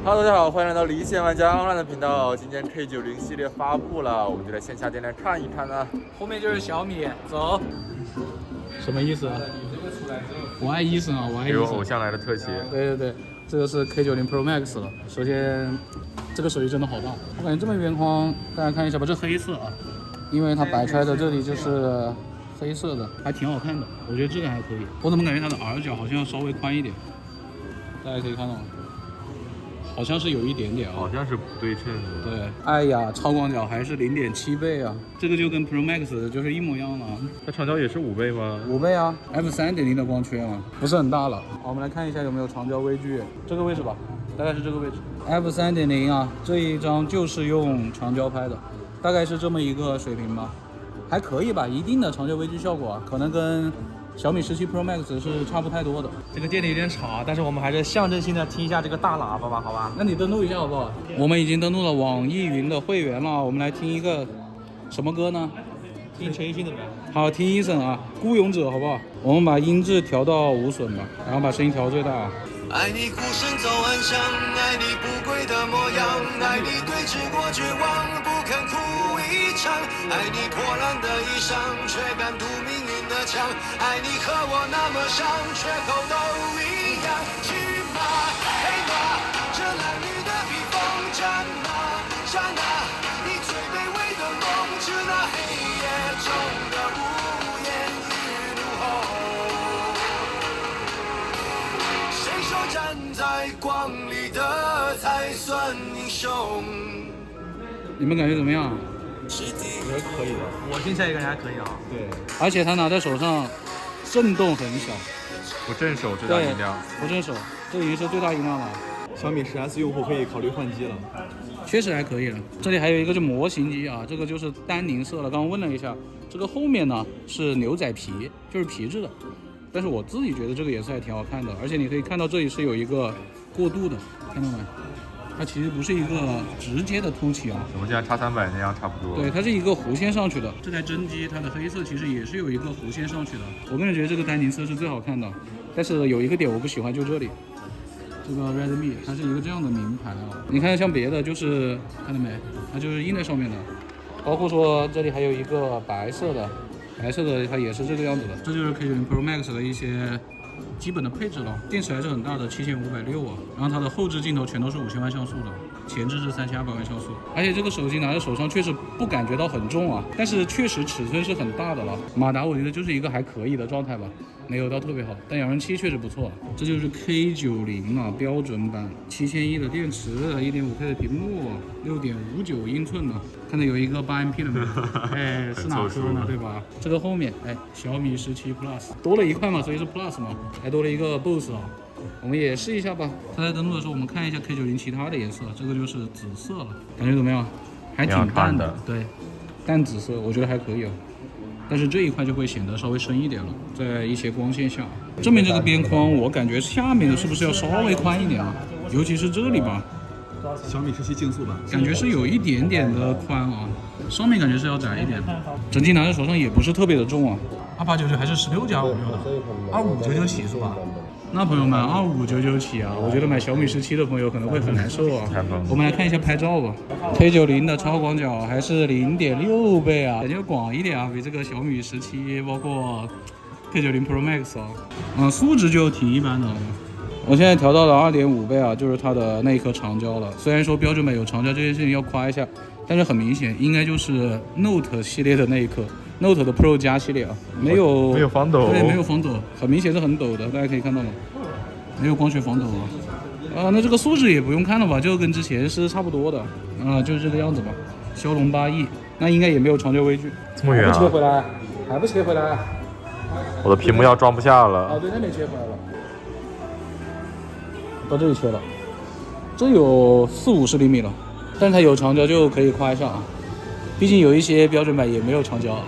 Hello， 大家好，欢迎来到离线玩家 online 的频道。今天 K90 系列发布了，我们就来线下店来看一看呢。后面就是小米，走。什么意思啊？我爱医生啊，我爱医生。有偶像来的特写。对，这个是 K90 Pro Max 了。首先，这个手机真的好大，我感觉这么一边框，大家看一下吧，这黑色啊，因为它摆出来的这里就是黑色的，还挺好看的，我觉得质感还可以。我怎么感觉它的耳角好像要稍微宽一点？大家可以看到吗？好像是有一点点啊，好像是不对称的。对，哎呀，超广角还是0.7倍啊，这个就跟 Pro Max 就是一模一样了。它长焦也是5倍吗？5倍啊 ，f3.0 的光圈嘛，不是很大了。好，我们来看一下有没有长焦微距，这个位置吧，大概是这个位置。f3.0 啊，这一张就是用长焦拍的，大概是这么一个水平吧，还可以吧，一定的长焦微距效果啊，可能跟小米17 Pro Max 是差不太多的。这个店里有点吵，但是我们还是象征性的听一下这个大喇叭吧，好吧？那你登录一下好不好？我们已经登录了网易云的会员了，我们来听一个什么歌呢？听陈奕迅的呗。好，听一首啊，《孤勇者》好不好？我们把音质调到无损吧，然后把声音调最大啊。爱你孤身走暗巷，爱你不跪的模样，爱你对峙过绝望，不肯哭一场，爱你破烂的衣裳，却敢堵命运的枪，爱你和我那么像，缺口都一样。去马黑马，这褴褛的披风，战马战马，你最卑微的梦，致那黑夜中的无言与怒吼。站在光里的才算英雄。你们感觉怎么样？我觉得可以的。我听起来也感觉还可以啊。对，而且它拿在手上，震动很小。不震手最大音量。不震手，这已经是最大音量了。小米10S 用户可以考虑换机了。确实还可以了。这里还有一个就模型机啊，这个就是丹宁色了。刚刚问了一下，这个后面呢是牛仔皮，就是皮质的。但是我自己觉得这个颜色还挺好看的，而且你可以看到这里是有一个过渡的，看到没？它其实不是一个直接的凸起啊，我们就像X300那样差不多。对，它是一个弧线上去的。这台真机它的黑色其实也是有一个弧线上去的。我个人觉得这个丹宁色是最好看的，但是有一个点我不喜欢，就这里，这个 Redmi 它是一个这样的名牌啊。你看像别的就是看到没，它就是印在上面的，包括说这里还有一个白色的。白色的它也是这个样子的，这就是 K90 Pro Max 的一些基本的配置了。电池还是很大的，7560啊，然后它的后置镜头全都是5000万像素的，前置是3200万像素。而且这个手机拿在手上确实不感觉到很重啊，但是确实尺寸是很大的了。马达我觉得就是一个还可以的状态吧，没有到特别好，但扬声器确实不错。这就是 K90 啊，标准版7100的电池，1.5K 的屏幕，6.59英寸的。看到有一个8MP 的没有？哎，是哪颗呢？对吧？这个后面，哎，小米17 Plus 多了一块嘛，所以是 Plus 嘛，还多了一个 BOSS 啊。我们也试一下吧。它在登录的时候，我们看一下 K90 其他的颜色，这个就是紫色了，感觉怎么样？还挺淡的，对，淡紫色，我觉得还可以啊。但是这一块就会显得稍微深一点了，在一些光线下。正面这个边框，我感觉下面的是不是要稍微宽一点啊？尤其是这里吧。小米17竞速版，感觉是有一点点的宽啊，上面感觉是要窄一点。整机拿在手上也不是特别的重啊。2899还是16+5的，2599起是吧？那朋友们，2599起啊，我觉得买小米17的朋友可能会很难受啊。我们来看一下拍照吧。K90 的超广角还是0.6倍啊，感觉广一点啊，比这个小米17，包括 K90 Pro Max 啊，素质就挺一般的。我现在调到了2.5倍啊，就是它的那一颗长焦了。虽然说标准版有长焦这件事情要夸一下，但是很明显应该就是 Note 系列的那一颗 ，Note 的 Pro 加系列啊，没有防抖，对，没有防抖，很明显是很抖的，大家可以看到吗？没有光学防抖啊。那这个素质也不用看了吧，就跟之前是差不多的啊，就是这个样子吧。骁龙8E，那应该也没有长焦微距。这么远啊？还不切回来，还不切回来。我的屏幕要装不下了。啊，对，那边切回来了。到这里切了，这有40-50厘米了，但是它有长焦就可以夸一下啊。毕竟有一些标准版也没有长焦，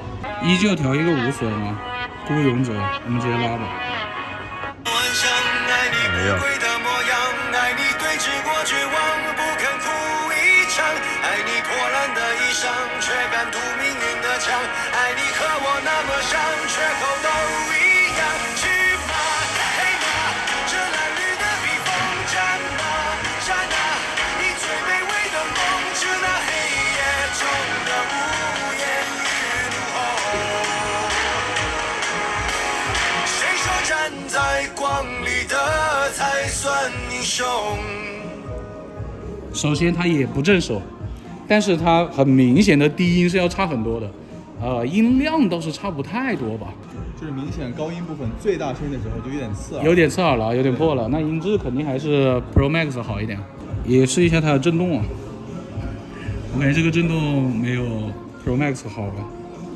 依旧调一个无损啊。孤勇者，我们直接拉吧。没有。爱你对峙过绝望，不肯哭一场，爱你破烂的衣裳，却敢堵命运的枪，爱你和我那么像，缺口都一样。去马黑马，这褴褛的披风，战马战马。算英雄。首先它也不正手，但是它很明显的低音是要差很多的，音量倒是差不太多吧，就是明显高音部分最大声音的时候就有点刺耳，有点刺耳了，有点破了。那音质肯定还是 Pro Max 好一点。也试一下它的震动啊，我感觉这个震动没有 Pro Max 好吧。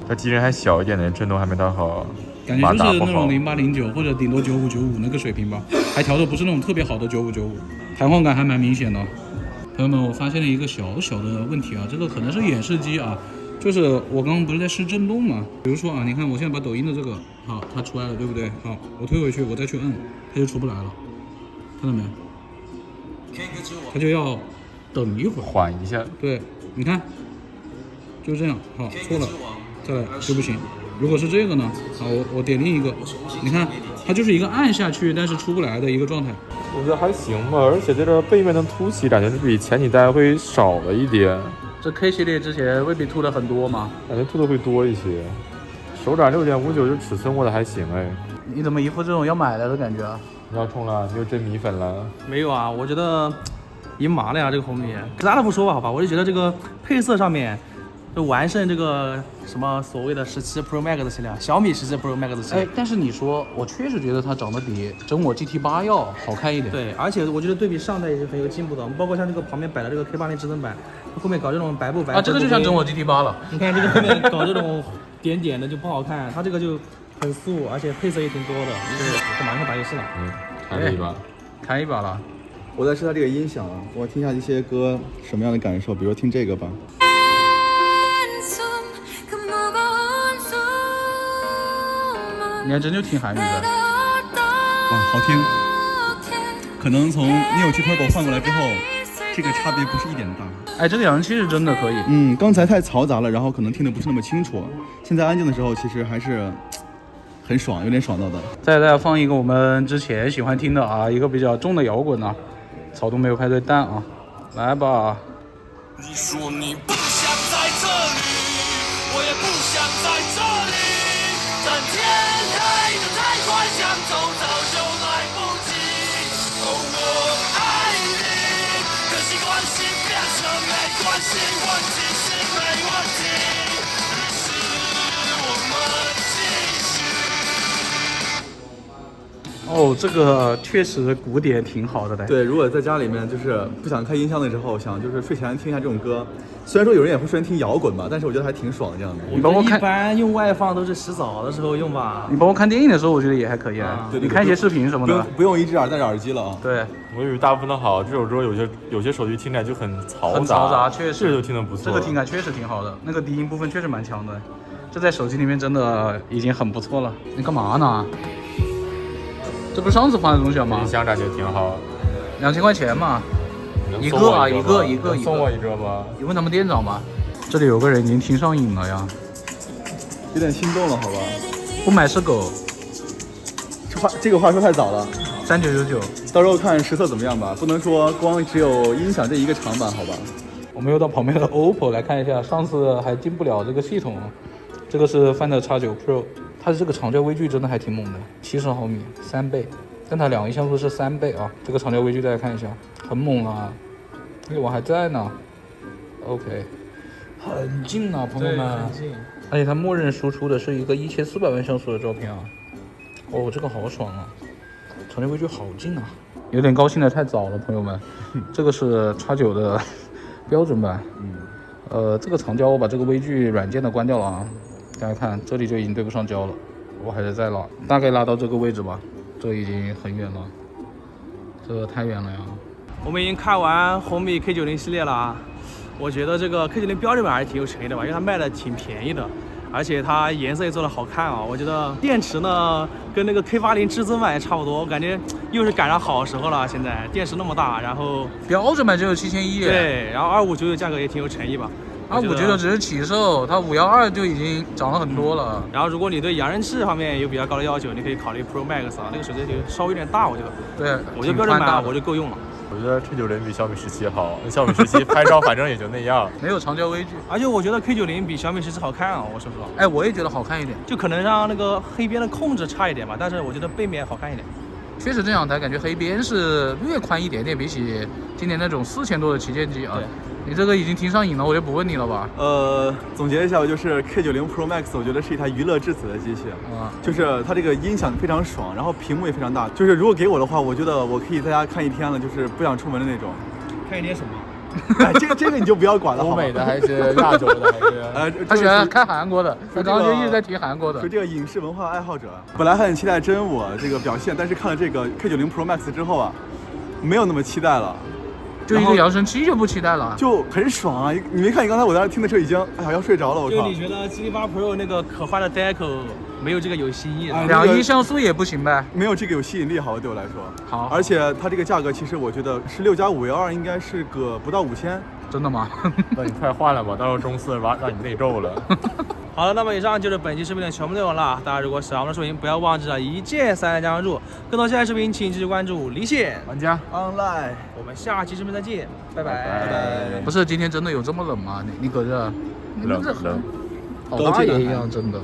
它机身还小一点的，震动还没到好。感觉就是那种0809或者顶多9595那个水平吧，还调的不是那种特别好的9595，弹簧感还蛮明显的。朋友们，我发现了一个小小的问题啊，这个可能是演示机啊，就是我刚刚不是在试震动嘛，比如说啊，你看我现在把抖音的这个，好，它出来了，对不对？好，我推回去，我再去摁，它就出不来了，看到没有？它就要等一会儿，缓一下。对，你看，就这样，好，错了，再来就不行。如果是这个呢？好，我点另一个，你看，它就是一个按下去但是出不来的一个状态。我觉得还行吧，而且在这背面的凸起感觉是比前几代会少了一点。这 K 系列之前未必凸的很多吗？感觉凸的会多一些。手掌6.59这尺寸握的还行哎。你怎么一副这种要买了的感觉啊？你要冲了，你又真米粉了。没有啊，我觉得已经麻了呀，这个红米。其他的不说吧，好吧，我就觉得这个配色上面就完胜这个什么所谓的17 Pro Max 系列，小米17 Pro Max 系列。哎，但是你说，我确实觉得它长得比真我 GT8要好看一点。对，而且我觉得对比上代也是很有进步的。包括像这个旁边摆的这个 K80至尊版，后面搞这种白布白啊，这个就像真我 GT8 了。你看这个后面搞这种点点的就不好看，它这个就很素，而且配色也挺多的。就是我马上打游戏了。开了一把，开一把了。我在试它这个音响，我听一下这些歌什么样的感受，比如听这个吧。你还真就听韩语的。哇，好听。可能从 Neo 7 Turbo 换过来之后，这个差别不是一点大。哎，这个扬声器是真的可以。刚才太嘈杂了，然后可能听得不是那么清楚。现在安静的时候，其实还是很爽，有点爽到的。再给大家放一个我们之前喜欢听的啊，一个比较重的摇滚啊，草东没有派对蛋啊，来吧。你说你不想在这里，我也不想在这里，但天黑得太快，想走早就来不及。哦，我爱你，可惜关系变成没关系，问题是没问题，于是我们继续。哦，这个确实鼓点挺好的嘞。对，如果在家里面就是不想开音箱的时候，想就是睡前听一下这种歌，虽然说有人也会说听摇滚吧，但是我觉得还挺爽这样的。你帮我看，一般用外放都是洗澡的时候用吧。你帮我看电影的时候，我觉得也还可以啊。对，你看一些视频什么的，不用一只耳戴着耳机了啊。对，我以为大部分都好，这首歌有些手机听起来就很嘈杂，很嘈杂，确实。这个就听得不错。这个听感确实挺好的，那个低音部分确实蛮强的，这在手机里面真的已经很不错了。你干嘛呢？这不是上次发的东西了吗？音响感觉挺好，2000块钱嘛，一个啊，一个，送我一个吧。你问他们店长吧。这里有个人已经听上瘾了呀，有点心动了，好吧？不买是狗。这个话说太早了3999，到时候看实测怎么样吧，不能说光只有音响这一个长板，好吧？我们又到旁边的 OPPO 来看一下，上次还进不了这个系统，这个是 Find X9 Pro， 它的这个长焦微距真的还挺猛的，70毫米，3倍，但它两个像素是3倍啊，这个长焦微距大家看一下，很猛啊，我还在呢 ，OK， 很近啊，朋友们，很近，而且它默认输出的是一个1400万像素的照片啊，哦，这个好爽啊，长焦微距好近啊，有点高兴的太早了，朋友们，这个是 X9 的标准版，这个长焦我把这个微距软件的关掉了啊，大家看这里就已经对不上焦了，我还是在拉，大概拉到这个位置吧，这已经很远了，这太远了呀。我们已经看完红米 K90 系列了啊，我觉得这个 K90 标准版还是挺有诚意的吧，因为它卖的挺便宜的，而且它颜色也做的好看啊。我觉得电池呢跟那个 K80 至尊版也差不多，我感觉又是赶上好时候了。现在电池那么大，然后标准版只有71，对，然后259的价格也挺有诚意吧。259只是起售，它512就已经涨了很多了。然后如果你对扬声器方面有比较高的要求，你可以考虑 Pro Max 啊，那个手机就稍微有点大，我觉得。对，我觉得标准版我就够用了。我觉得 K90 比小米17好，小米17拍照反正也就那样，没有长焦微距，而且我觉得 K90 比小米17好看啊，我说实话。哎，我也觉得好看一点，就可能让那个黑边的控制差一点吧，但是我觉得背面好看一点。确实这两台感觉黑边是略宽一点点，比起今年那种4000多的旗舰机啊。对，你这个已经听上瘾了，我就不问你了吧。总结一下，就是 K90 Pro Max， 我觉得是一台娱乐至死的机器啊，就是它这个音响非常爽，然后屏幕也非常大，就是如果给我的话，我觉得我可以在家看一天了，就是不想出门的那种。看一点什么？哎，这个你就不要管了，欧美的还是亚洲的还是？他喜欢看韩国的，他刚刚就一直在提韩国的。是这个影视文化爱好者，本来很期待真我这个表现，但是看了这个 K90 Pro Max 之后啊，没有那么期待了。就一个扬声器就不期待了，就很爽啊！你没看你刚才我在那听的时候已经要睡着了，我靠！就你觉得 G8 Pro 那个可换的 Deco 没有这个有新意的？2.1像素也不行呗？没有这个有吸引力，好，对我来说。好，而且它这个价格其实我觉得16加512应该是个不到5000。真的吗？那你快换了吧，到时候中4让你内胄了。好了，那么以上就是本期视频的全部内容了。大家如果喜欢我们的视频，不要忘记了一键3连加关注。更多精彩视频，请继续关注离线玩家 Online。我们下期视频再见，拜拜。拜拜。不是今天真的有这么冷吗？你搁这冷，好大爷一样，真的。